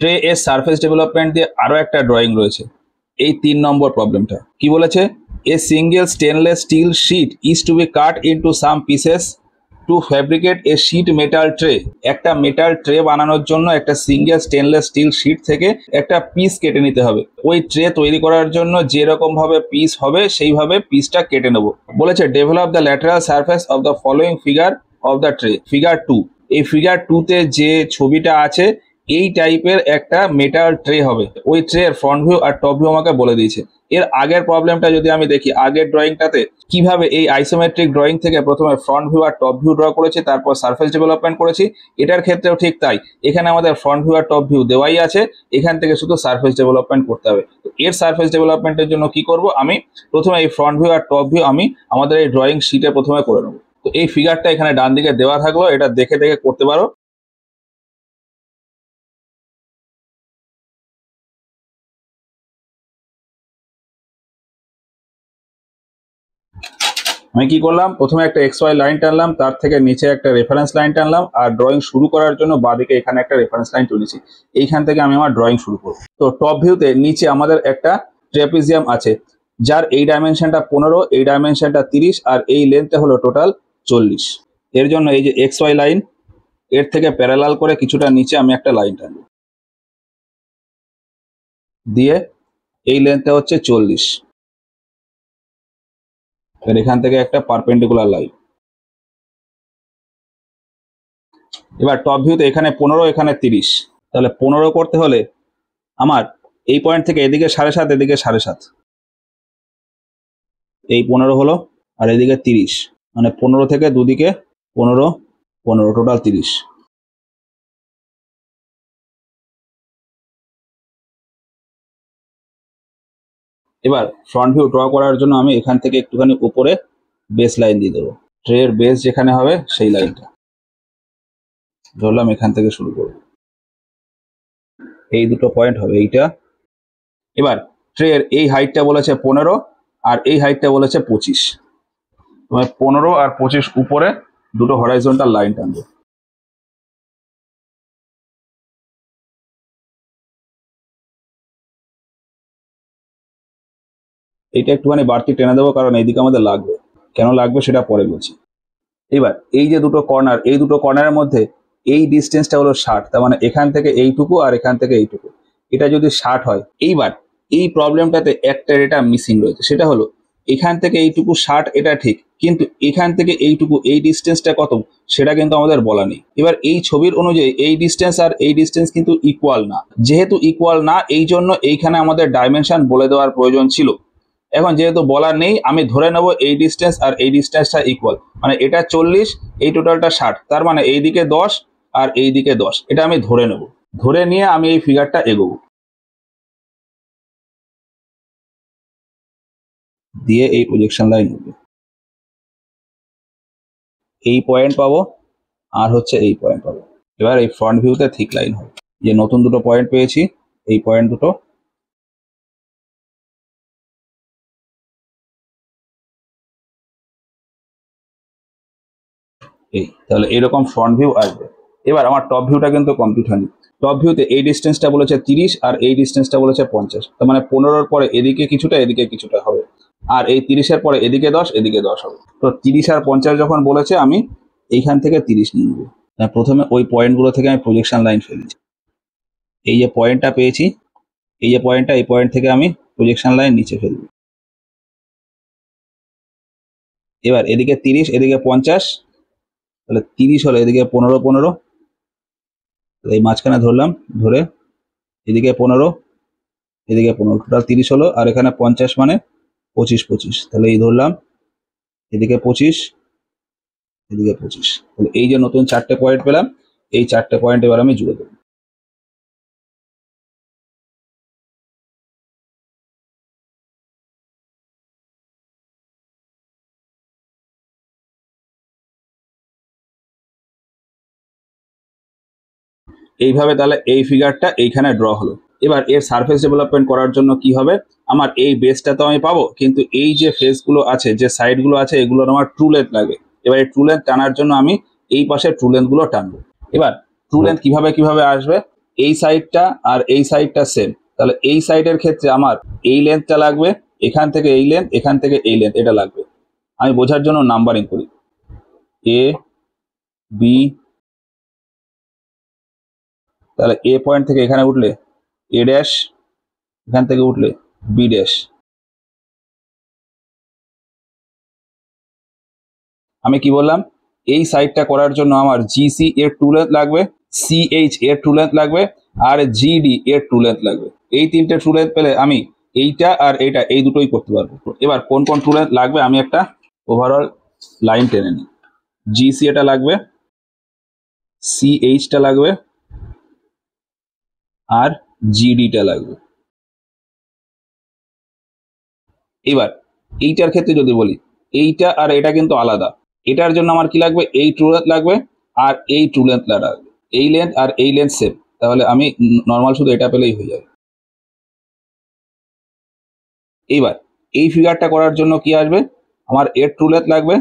Tray এর surface development দিয়ে আরো একটা ড্রয়িং রয়েছে। এই 3 নম্বর প্রবলেমটা কি বলেছে, a single stainless steel sheet is to be cut into some pieces to fabricate a sheet metal tray. একটা মেটাল ট্রে বানানোর জন্য একটা সিঙ্গেল স্টেনলেস স্টিল শিট থেকে একটা পিস কেটে নিতে হবে। ওই ট্রে তৈরি করার জন্য যেরকম ভাবে পিস হবে সেইভাবে পিসটা কেটে নেব। বলেছে develop the lateral surface of the following figure of the tray. Figure 2, এই ফিগার 2তে যে ছবিটা আছে এই টাইপের একটা মেটাল ট্রে হবে। ওই ট্রের ফ্রন্ট ভিউ আর টপ ভিউ আমাকে বলে দিয়েছে। এর আগের প্রবলেমটা যদি আমি দেখি, আগের ড্রয়িংটাতে কিভাবে এই আইসোমেট্রিক ড্রয়িং থেকে প্রথমে ফ্রন্ট ভিউ আর টপ ভিউ ড্র করেছি, তারপর সারফেস ডেভেলপমেন্ট করেছি। এটার ক্ষেত্রেও ঠিক তাই, এখানে আমাদের ফ্রন্ট ভিউ আর টপ ভিউ দেওয়াই আছে, এখান থেকে শুধু সারফেস ডেভেলপমেন্ট করতে হবে। তো এর সারফেস ডেভেলপমেন্টের জন্য কি করব, আমি প্রথমে এই ফ্রন্ট ভিউ আর টপ ভিউ আমি আমাদের এই ড্রয়িং শিটে প্রথমে করে নেবো। তো এই ফিগারটা এখানে ডান দিকে দেওয়া থাকলো, এটা দেখে দেখে করতে পারো। আমি কি করলাম, প্রথমে একটা এক্স ওয়াই লাইন টানলাম, তার থেকে নিচে একটা রেফারেন্স লাইন টানলাম, আর ড্রয়িং শুরু করার জন্য বাঁদিকে এখানে একটা রেফারেন্স লাইন তুলেছি। এইখান থেকে আমি আমার ড্রয়িং শুরু করব। তো টপ ভিউতে নিচে আমাদের একটা ট্রেপিজিয়াম আছে, যার এই ডাইমেনশনটা 15, এই ডাইমেনশনটা 30, আর এই লেন্থটা হলো টোটাল 40। এর জন্য এই যে এক্স ওয়াই লাইন, এর থেকে প্যারালাল করে কিছুটা নিচে আমি একটা লাইন টানবো, দিয়ে এই লেন্থটা হচ্ছে 40। এখান থেকে একটা পারপেন্ডিকুলার লাইন। এবার টপ ভিউতে এখানে 15, এখানে 30, তাহলে 15 করতে হলে আমার এই পয়েন্ট থেকে এদিকে 7.5, এদিকে 7.5, এই 15 হলো, আর এদিকে 30, মানে 15 থেকে দুদিকে 15, 15, টোটাল 30। এবার ফ্রন্ট ভিউ ড্র করার জন্য আমি এখান থেকে একটুখানি উপরে বেস লাইন দিয়ে দেবো। ট্রের বেস যেখানে হবে সেই লাইনটা ধরলাম, এখান থেকে শুরু করব, এই দুটো পয়েন্ট হবে এইটা। এবার ট্রের এই হাইটটা বলেছে 15, আর এই হাইটটা বলেছে 25। 15 আর 25 উপরে দুটো হরাইজন্টাল লাইন টানবো। এইটা একটুখানি বাড়তি টেনে দেবো, কারণ এইদিকে আমাদের লাগবে। কেন লাগবে সেটা পরে বলছি। এবার এই যে দুটো কর্নার, এই দুটো কর্নারের মধ্যে এই ডিস্টেন্সটা হলো 60, তার মানে এখান থেকে এইটুকু আর এখান থেকে এইটুকু, এটা যদি 60 হয়। এইবার এই প্রবলেমটাতে একটা এটা মিসিং রয়েছে, সেটা হলো এখান থেকে এইটুকু 60, এটা ঠিক, কিন্তু এখান থেকে এইটুকু এই ডিস্টেন্সটা কত সেটা কিন্তু আমাদের বলা নেই। এবার এই ছবির অনুযায়ী এই ডিস্টেন্স আর এই ডিস্টেন্স কিন্তু ইকুয়াল না। যেহেতু ইকুয়াল না, এই জন্য এইখানে আমাদের ডাইমেনশন বলে দেওয়ার প্রয়োজন ছিল। এখন যেহেতু বলার নেই, আমি ধরে নেব এই ডিস্টেন্স আর এই ডিস্টেন্সটা ইকুয়াল, মানে এটা 40, এই টোটালটা 60, তার মানে এইদিকে 10 আর এইদিকে 10, এটা আমি ধরে নেব। ধরে নিয়ে আমি এই ফিগারটা এগোবো, দিয়ে এই প্রজেকশন লাইন নেব, এই পয়েন্ট পাবো আর হচ্ছে এই পয়েন্ট পাবো। এবার এই ফ্রন্ট ভিউতে ঠিক লাইন হবে, যে নতুন দুটো পয়েন্ট পেয়েছি, এই পয়েন্ট দুটো, এই তাহলে এরকম ফ্রন্ট ভিউ আসবে। এবার আমার টপ ভিউটা কিন্তু কমপ্লিট হয়নি। টপ ভিউতে এই ডিস্টেন্সটা বলেছে 30, আর এই ডিস্টেন্সটা বলেছে 50, তার মানে 15-র পরে এদিকে কিছুটা এদিকে কিছুটা হবে, আর এই 30-এর পরে এদিকে 10 এদিকে 10 হবে। তো 30 আর 50 যখন বলেছে, আমি এইখান থেকে 30 নিয়ে নেবো। প্রথমে ওই পয়েন্টগুলো থেকে আমি প্রজেকশন লাইন ফেলেছি। এই যে পয়েন্টটা পেয়েছি, এই যে পয়েন্টটা, এই পয়েন্ট থেকে আমি প্রজেকশন লাইন নিচে ফেলবো। এবার এদিকে 30, এদিকে 50, তাহলে 30 হলো, এদিকে 15, 15, এই মাঝখানে ধরলাম, ধরে এদিকে 15, এদিকে 15, টোটাল 30 হলো, আর এখানে 50 মানে 25, 25, তাহলে এই ধরলাম, এদিকে 25, এদিকে 25, তাহলে এই যে নতুন 4টে পয়েন্ট পেলাম, এই 4টে পয়েন্ট এবার আমি জুড়ে দেবো। এইভাবে তাহলে এই ফিগারটা এইখানে ড্র হলো। এবার এর সারফেস ডেভেলপমেন্ট করার জন্য কি হবে, আমার এই বেসটা তো আমি পাবো, কিন্তু এই যে ফেসগুলো আছে, যে সাইডগুলো আছে, এগুলোর আমার ট্রু লেন্থ লাগবে। এবার এই ট্রু লেন্থ টানার জন্য আমি এই পাশে ট্রু লেন্থ গুলো টানবো। এবার ট্রু লেন্থ কিভাবে আসবে, এই সাইডটা আর এই সাইডটা সেম, তাহলে এই সাইডের ক্ষেত্রে আমার এই লেন্থটা লাগবে, এখান থেকে এই লেন্থ, এখান থেকে এই লেন্থ, এটা লাগবে। আমি বোঝার জন্য নাম্বারিং করি, এ বি, তাহলে এ পয়েন্ট থেকে এখানে উঠলে এ ড্যাশ, এখান থেকে উঠলে বি ড্যাশ। আমি কি বললাম, এই সাইডটা করার জন্য আমার জিসি এর টু লেন্থ লাগবে, সিএইচ এর টু লেন্থ লাগবে, আর জিডি এর টু লেন্থ লাগবে। এই তিনটে টু লেন্থ পেলে আমি এইটা আর এইটা এই দুটোই করতে পারবো। এবার কোন কোন টু লেন্থ লাগবে আমি একটা ওভারঅল লাইন টেনে নিই। জিসি এটা লাগবে, সিএইচটা লাগবে, আর জিডিটা লাগবে। এবার এইটার ক্ষেত্রে যদি বলি, এইটা আর এটা কিন্তু আলাদা। এটার জন্য আমার কি লাগবে, এই টু লেন্থ লাগবে আর এই টু লেন্থ লাগবে, এই লেন্থ আর এই লেন্থ সেম, তাহলে আমি নর্মাল শুধু এটা পেলেই হয়ে যাবে। এইবার এই ফিগারটা করার জন্য কি আসবে, আমার এর টু লেন্থ লাগবে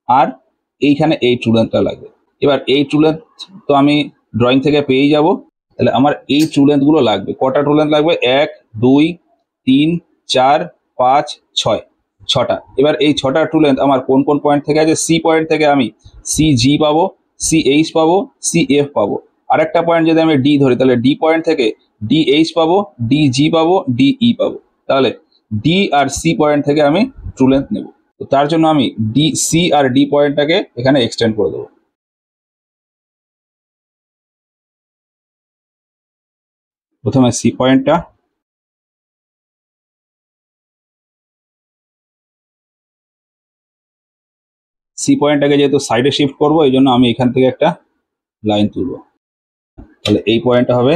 আর এইখানে এই টু লেন্থটা লাগবে। এবার এই টু লেন্থ তো আমি ড্রয়িং থেকে পেয়েই যাব, তাহলে আমার এই টু লেন্থগুলো লাগবে। কটা টু লেন্থ লাগবে, 1 2 3 4 5 6, ছটা। এবার এই ছটা টু লেন্থ আমার কোন কোন পয়েন্ট থেকে আছে, সি পয়েন্ট থেকে আমি সি জি পাবো, সি এইচ পাবো, সি এফ পাবো। আরেকটা পয়েন্ট যদি আমি ডি ধরি, তাহলে ডি পয়েন্ট থেকে ডি এইচ পাবো, ডি জি পাবো, ডি ই পাবো। তাহলে ডি আর সি পয়েন্ট থেকে আমি টু লেন্থ নেব। তো তার জন্য আমি ডি সি আর ডি পয়েন্টটাকে এখানে এক্সটেন্ড করে দেবো। প্রথমে সি পয়েন্টটা, সি পয়েন্টটাকে যেহেতু সাইডে শিফট করবো, এই জন্য আমি এখান থেকে একটা লাইন তুলবো। তাহলে এই পয়েন্টটা হবে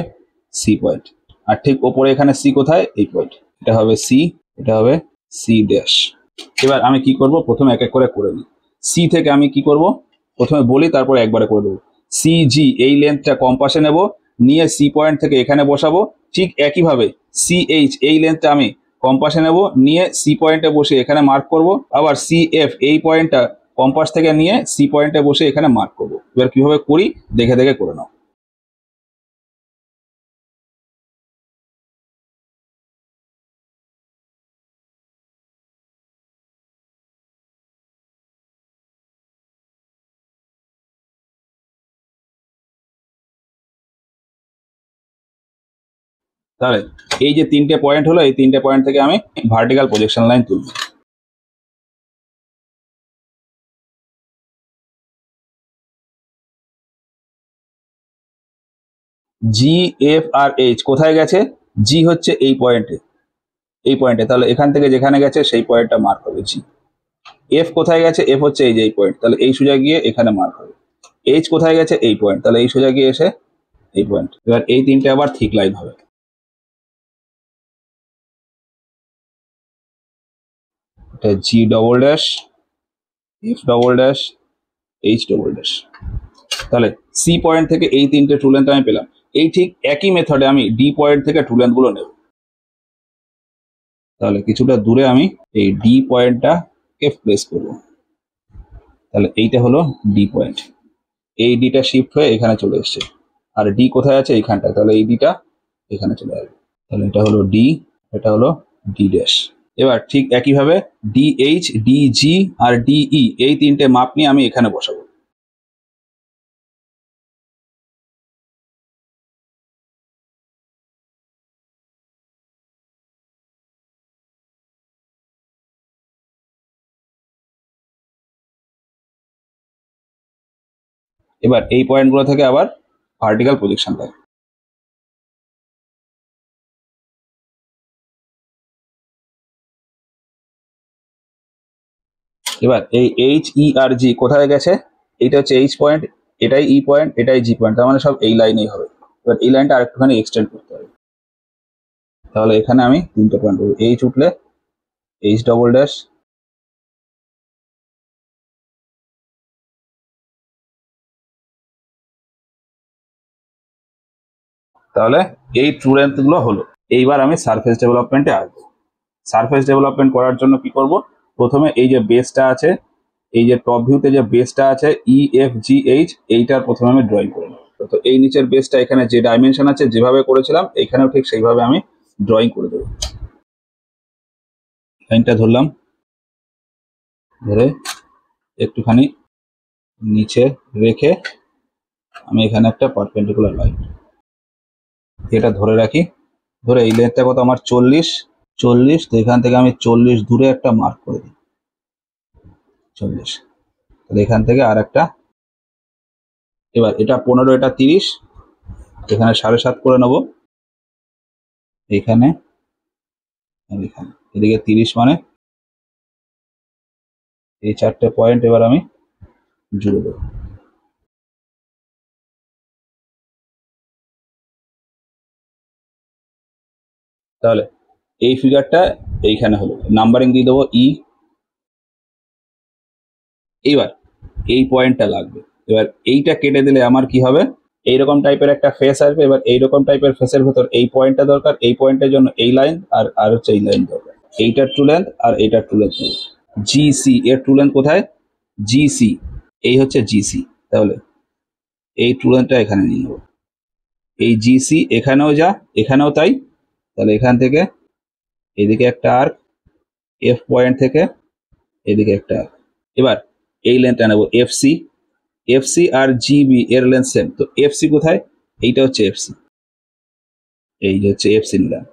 সি পয়েন্ট, আর ঠিক ওপরে এখানে সি কোথায়, এই পয়েন্ট, এটা হবে সি, এটা হবে সি ড্যাশ। এবার আমি কি করব, প্রথমে এক এক করে নিই। সি থেকে আমি কি করব, প্রথমে বলি তারপরে একবারে করে দেবো। সি জি এই লেন্থটা কম্পাসে নেব, নিয়ে সি পয়েন্ট থেকে এখানে বসাবো। ঠিক একইভাবে সি এইচ এই লেন্থটা আমি কম্পাসে নেব, নিয়ে সি পয়েন্টে বসে এখানে মার্ক করব। আবার সি এফ এই পয়েন্টটা কম্পাস থেকে নিয়ে সি পয়েন্টে বসে এখানে মার্ক করব। এবার কিভাবে করি দেখে দেখে করে নাও। তাহলে এই যে তিনটে পয়েন্ট হলো, এই তিনটে পয়েন্ট থেকে আমি ভার্টিক্যাল প্রজেকশন লাইন তুলব। জি এফ আর এইচ কোথায় গেছে, জি হচ্ছে এই পয়েন্টে, এই পয়েন্টে, তাহলে এখান থেকে যেখানে গেছে সেই পয়েন্টটা মার্ক হবে জি। এফ কোথায় গেছে, এফ হচ্ছে এই যে এই পয়েন্ট, তাহলে এই সোজা গিয়ে এখানে মার্ক হবে। এইচ কোথায় গেছে, এই পয়েন্ট, তাহলে এই সোজা গিয়ে এসে এই পয়েন্ট। এবার এই তিনটে আবার ঠিক লাইন হবে। এটা G double dash, F double dash, H double dash. তাহলে সি পয়েন্ট থেকে এই তিনটে টু লেন্থ আমি পেলাম। এই ঠিক একই মেথডে আমি ডি পয়েন্ট থেকে টু লেন্থ গুলো নেব। তাহলে কিছুটা দূরে আমি এই ডি পয়েন্টটাকে প্লেস করব। তাহলে এইটা হলো ডি পয়েন্ট, এই ডিটা শিফট হয়ে এখানে চলে এসছে, আর ডি কোথায় আছে এইখানটা, তাহলে এই ডিটা এখানে চলে আসবে। তাহলে এটা হলো ডি, এটা হলো ডি ড্যাশ। এবার ঠিক একইভাবে ডি এইচ, ডি জি আর ডিই এই তিনটে মাপ নিয়ে আমি এখানে বসাবো। এবার এই পয়েন্টগুলো থেকে আবার ভার্টিক্যাল প্রজেকশন দেয়। এবার এই এইচ ই আর জি কোথায় গেছে, এইটা হচ্ছে এইচ পয়েন্ট, এটাই ই পয়েন্ট, এটাই জি পয়েন্ট, তার মানে সব এই লাইনেই হবে। এবার এই লাইনটা আরেকটুখানি এক্সটেন্ড করতে হবে। তাহলে এখানে আমি তিনটে পয়েন্ট করবো, এইচ উঠলে এইচ ডবল ড্যাশ, তাহলে এই ট্রু লেন্থ গুলো হলো। এইবার আমি সারফেস ডেভেলপমেন্টে আসবো। সারফেস ডেভেলপমেন্ট করার জন্য কি করব, প্রথমে এই যে বেসটা আছে, এই যে টপ ভিউতে যে বেসটা আছে ই এফ জি এইচ, এইটার প্রথমে আমি ড্রয়িং করে নেব। তো এই নিচের বেসটা এখানে যে ডাইমেনশন আছে যেভাবে করেছিলাম এখানেও ঠিক সেইভাবে আমি ড্রয়িং করে দেবো। লাইনটা ধরলাম, ধরে একটুখানি নিচে রেখে আমি এখানে একটা পারপেন্ডিকুলার লাইন এটা ধরে রাখি। ধরে এই লেন্থটা কত আমার 40, তো এখান থেকে আমি 40 দূরে একটা মার্ক করে দিই 40। তাহলে এখান থেকে আর একটা, এবার এটা 15, এটা 30, এখানে 7.5 করে নেবো এইখানে আর এখানে, এদিকে 30 মানে এই 4টে পয়েন্ট এবার আমি জুড়ে দেবো। তাহলে এই ফিগারটা এইখানে হলো, নাম্বারিং দিয়ে দেবো এবার এই পয়েন্টটা লাগবে, এবার এইটা কেটে দিলে আমার কি হবে, এইরকম টাইপের একটা ফেস আসবে। এবার এইরকম টাইপের ফেসের ভেতর এই পয়েন্টটা দরকার, এই পয়েন্টের জন্য এই লাইন আর হচ্ছে এই লাইন দরকার, এইটার ট্রু লেন্থ আর এইটার ট্রু লেন্থ। জিসি এর ট্রু লেন্থ কোথায়, জিসি, এই হচ্ছে জিসি। তাহলে এই ট্রু লেন্থটা এখানে নিয়ে নেবো, এই জিসি এখানেও যা এখানেও তাই। তাহলে এখান থেকে এদিকে একটা আর্ক, এফ পয়েন্ট থেকে এদিকে একটা আর্ক। এবার এই লেন্থটা নেবো এফসি, এফসি আর জিবি এর লেন্থ সেম, তো এফসি কোথায়, এইটা হচ্ছে এফসি, এই যে হচ্ছে এফসি নিলাম।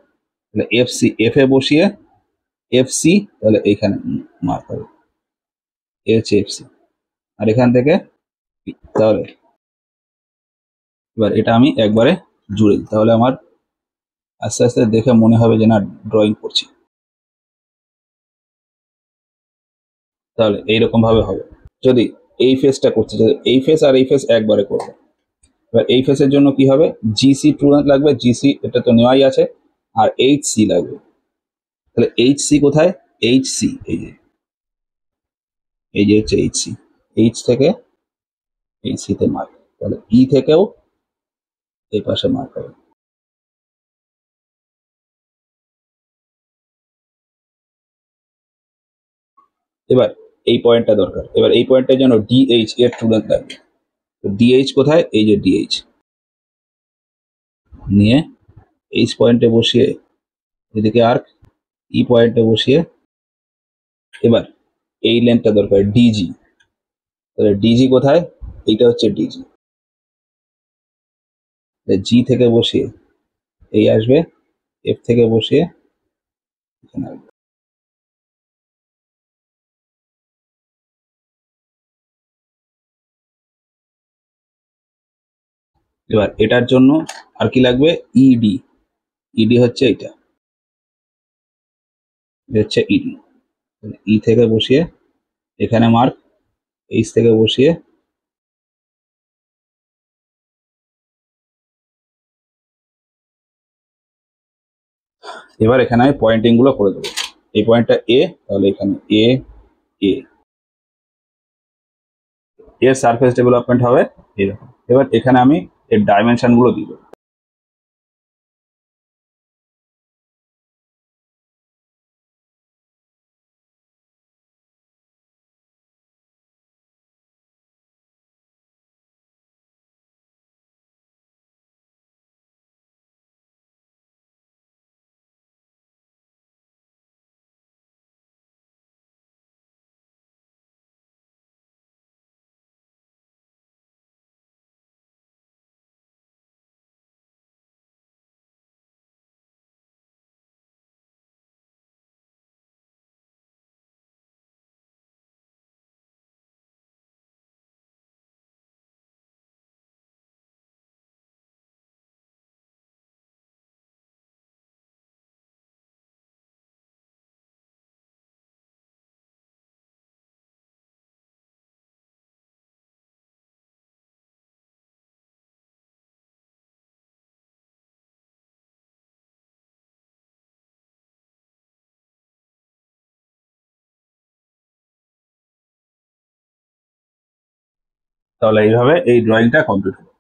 তাহলে এফসি এফ এ বসিয়ে এফসি, তাহলে এইখানে মার্ক হবে, এ হচ্ছে এফসি আর এখান থেকে, তাহলে এবার এটা আমি একবারে জুড়ে দিই, তাহলে আমার আস্তে আস্তে দেখে মনে হবে যে না ড্রয়িং করছি। তাহলে এইরকম ভাবে হবে। যদি এই ফেসটা করছে, যদি এই ফেস আর এই ফেস একবারে করবে, এবার এই ফেসের জন্য কি হবে, জিসি ট্রু লেন্থ লাগবে, জিসি এটা তো নেওয়াই আছে, আর এইচ সি লাগবে। তাহলে এইচ সি কোথায়, এইচ সি এই যে হচ্ছে এইচ সি, এইচ থেকে এইচ সি তে মার্ক, তাহলে ই থেকেও এই পাশে মার্ক হবে। এবার এই পয়েন্টটা দরকার, এবার এই পয়েন্টের জন্য ডিএইচ এর ট্রু লেন্থ লাগবে। তো ডিএইচ কোথায়, এই যে ডিএইচ নিয়ে এইচ পয়েন্টে বসিয়ে এদিকে আর্ক, ই পয়েন্টে বসিয়ে এবার এই লেন্থটা দরকার ডিজি। তাহলে ডিজি কোথায়, এইটা হচ্ছে ডিজি, জি থেকে বসিয়ে এই আসবে, এফ থেকে বসিয়ে এখানে আসবে। এবার এটার জন্য আর কি লাগবে, ইডি, ইডি হচ্ছে এটা, হচ্ছে ইডি। ই থেকে বসিয়ে এখানে মার্ক, এইচ থেকে বসিয়ে এবার এখানে আমি পয়েন্টিং গুলো করে দেবো। এই পয়েন্টটা এ, তাহলে এখানে এ এ এর সারফেস ডেভেলপমেন্ট হবে এরকম। এবার এখানে আমি এর ডাইমেনশন গুলো দিব। তাহলে এইভাবে এই ড্রয়িংটা কমপ্লিট হবে।